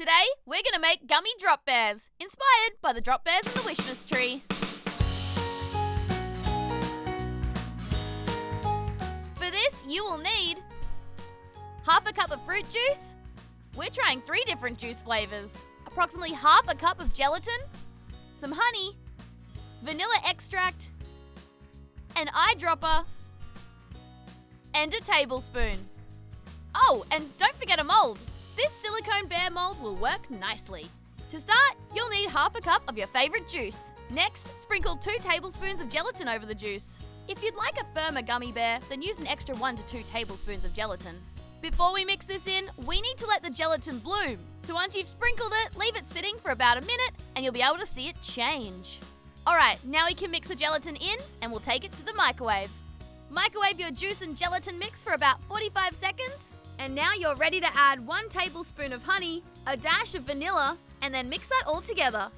Today, we're going to make gummy Dropbears, inspired by the Dropbears in the Wishless tree. For this, you will need half a cup of fruit juice. We're trying 3 different juice flavors. Approximately half a cup of gelatin, some honey, vanilla extract, an eyedropper, and a tablespoon. Oh, and don't forget a mold. This silicone bear mold will work nicely. To start, you'll need half a cup of your favorite juice. Next, sprinkle 2 tablespoons of gelatin over the juice. If you'd like a firmer gummy bear, then use an extra 1 to 2 tablespoons of gelatin. Before we mix this in, we need to let the gelatin bloom. So once you've sprinkled it, leave it sitting for about a minute and you'll be able to see it change. Alright, now we can mix the gelatin in and we'll take it to the microwave. Microwave your juice and gelatin mix for about 45 seconds. And now you're ready to add 1 tablespoon of honey, a dash of vanilla, and then mix that all together.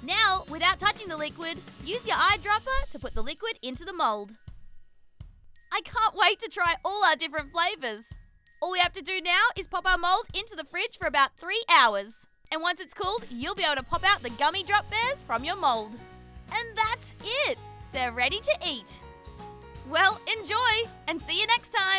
Now, without touching the liquid, use your eyedropper to put the liquid into the mold. I can't wait to try all our different flavors. All we have to do now is pop our mold into the fridge for about 3 hours. And once it's cooled, you'll be able to pop out the gummy Dropbears from your mold. And that's it! They're ready to eat. Well, enjoy, and see you next time!